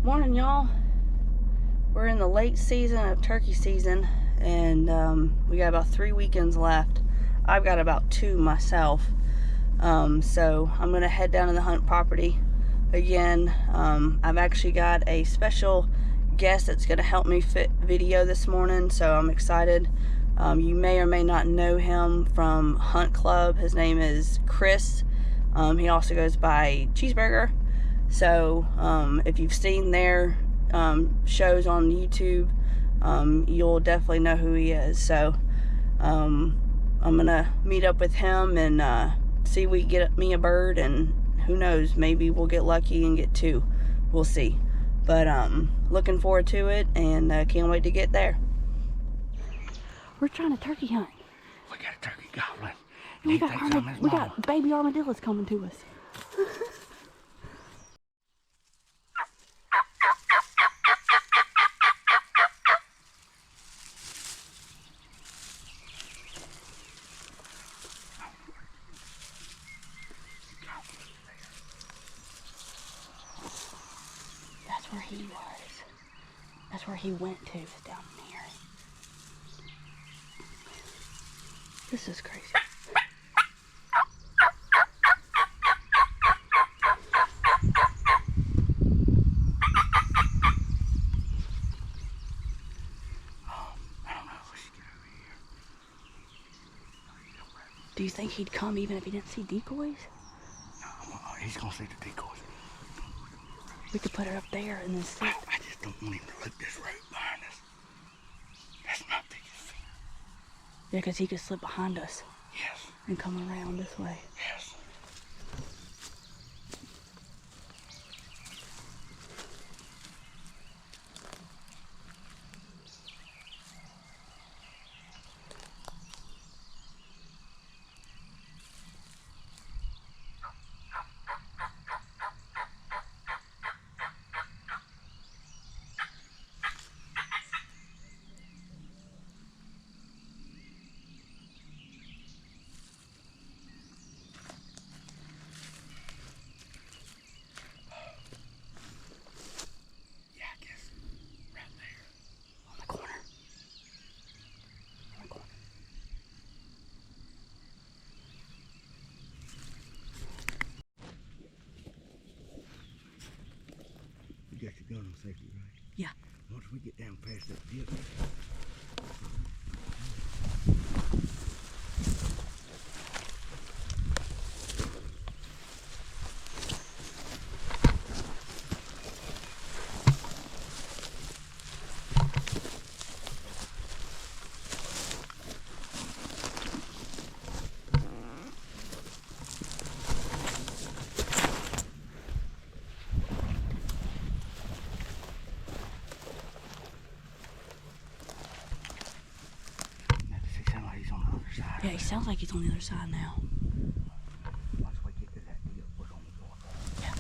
Morning, y'all. We're in the late season of turkey season, and we got about 3 weekends left. I've got about 2 myself. So I'm gonna head down to the hunt property again. I've actually got a special guest that's gonna help me video this morning, so I'm excited. You may or may not know him from Hunt Club. His name is Chris. He also goes by Cheeseburger. So if you've seen their shows on YouTube, you'll definitely know who he is. So I'm gonna meet up with him and see if we can get me a bird, and who knows, maybe we'll get lucky and get 2. We'll see. But looking forward to it, and can't wait to get there. We're trying to turkey hunt. We got a turkey gobbling. We got baby armadillos coming to us. That's where he was. That's where he went to, is down here. This is crazy. Do you think he'd come even if he didn't see decoys? No, he's gonna see the decoys. We could put it up there and then see. I just don't want him to look this road behind us. That's my biggest fear. Yeah, because he could slip behind us. Yes. And come around this way. Yes. You got your gun on safety, right? Yeah. Once we get down past that dip. Yeah, he sounds like he's on the other side now. Once we get to that dip, we're gonna go. Yeah.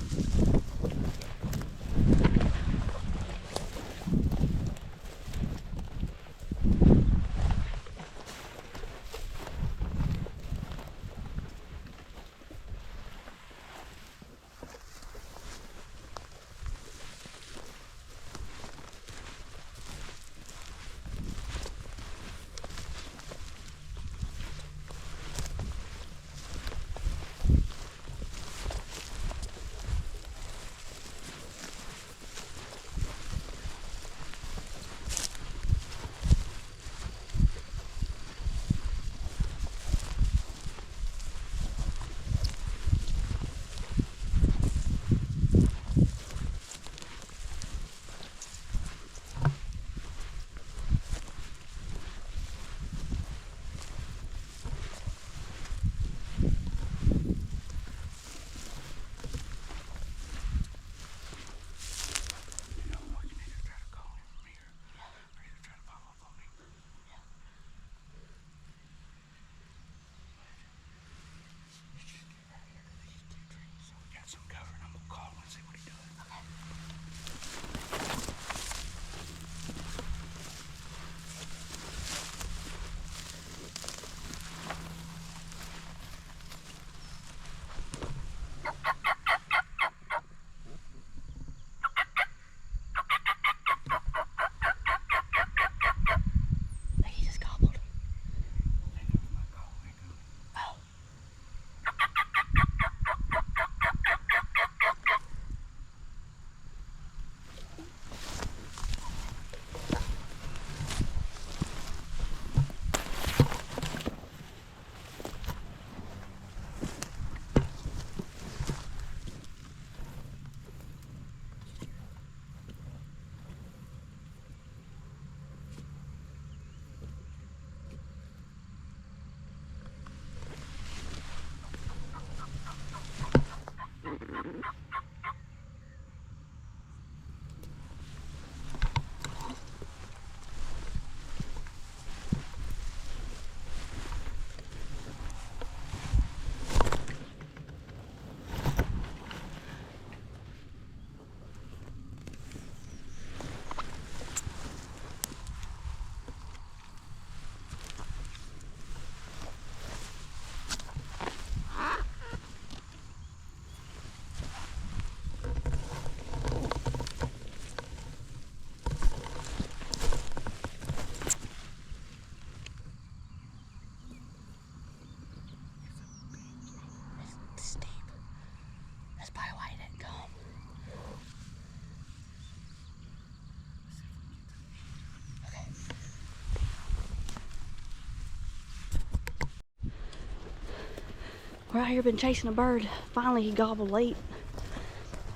We're out here been chasing a bird. Finally he gobbled late.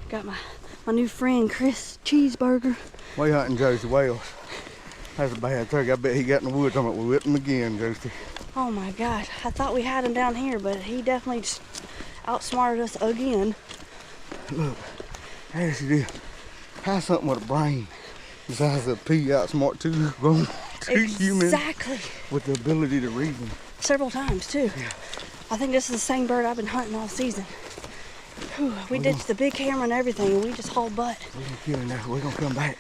Got my new friend Chris Cheeseburger. We hunting Josie Wales. That's a bad turkey. I bet he got in the woods. I'm like, we whipped him again, Josie. Oh my gosh, I thought we had him down here, but he definitely just outsmarted us again. Look, as you do, have something with a brain besides a pea outsmart two grown humans with the ability to reason. Several times too. Yeah. I think this is the same bird I've been hunting all season. Whew, we ditched the big camera and everything, and we just hauled butt. We're gonna kill him now. We're gonna come back.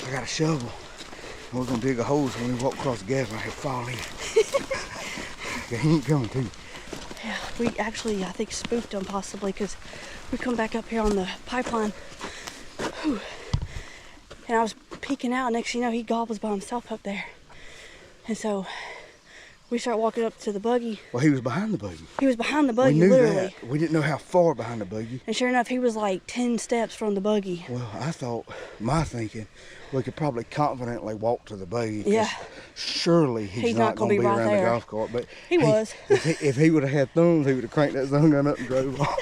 I got a shovel. And we're gonna dig a hole so when we walk across the gas, I can fall in. He ain't coming to you. Yeah, we actually, I think, spooked him possibly because we come back up here on the pipeline. Whew. And I was peeking out. Next thing you know, he gobbles by himself up there. And so we start walking up to the buggy. Well, he was behind the buggy. He was behind the buggy, we knew literally. That. We didn't know how far behind the buggy. And sure enough, he was like 10 steps from the buggy. Well, I thought, my thinking, we could probably confidently walk to the buggy. Yeah. Surely he's not going to be right around there. the golf cart. But he was. If he would have had thumbs, he would have cranked that zone gun up and drove off.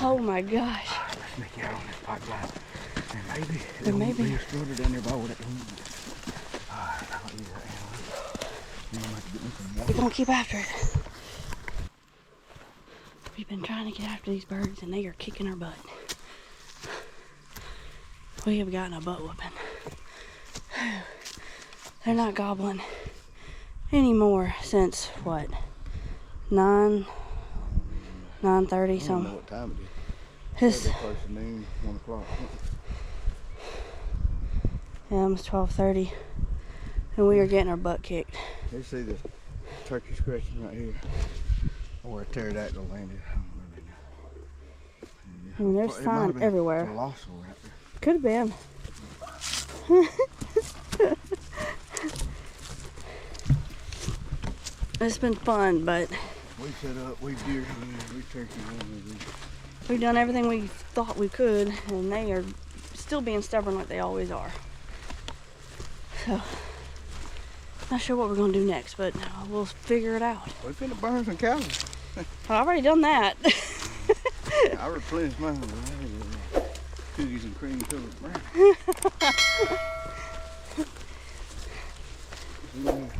Oh my gosh. Let's sneak out on this pipeline. And maybe there won't be a strutter down there by all that wind. We're going to keep after it. We've been trying to get after these birds and they are kicking our butt. We have gotten a butt whooping. They're not gobbling anymore since what? 9:30 something. I don't know what time it is. It's close to noon, 1 o'clock. yeah, almost 12:30, and we are getting our butt kicked. You see the turkey scratching right here, or a pterodactyl landed. I don't really know. I mean, there's sign everywhere. Colossal right there. Could have been. It's been fun, but we set up, we deer hunted, we turkey hunted. We've done everything we thought we could, and they are still being stubborn like they always are. So, not sure what we're going to do next, but we'll figure it out. We're finna burn some calories. I've already done that. I replenished mine with cookies and cream colored brown.